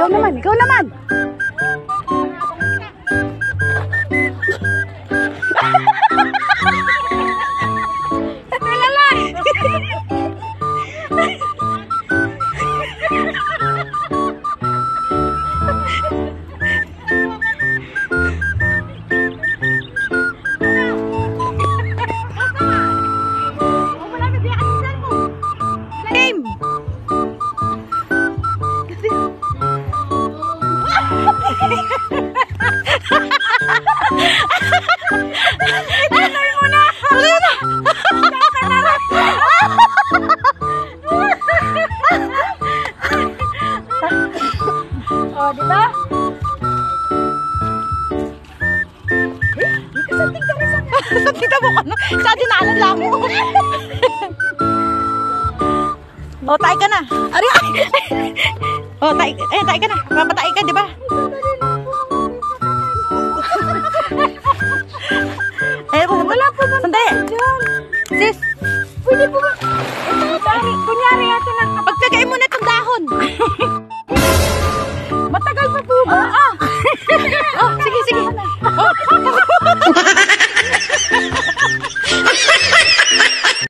Ikaw naman, ikaw naman. Oh, di ba? Kita mo ka, no? Sa dinalan lang mo. Oh, tayo ka na. Ari, ay! Oh, tayo ka na. Papatay ka, di ba? Eh, wala po ba? Sandali. Sis, Pwede po ba? Kunyari natin ang pagtagay mo na itong dahon. matagal pa po ba? Oh, sige, sige. Oh.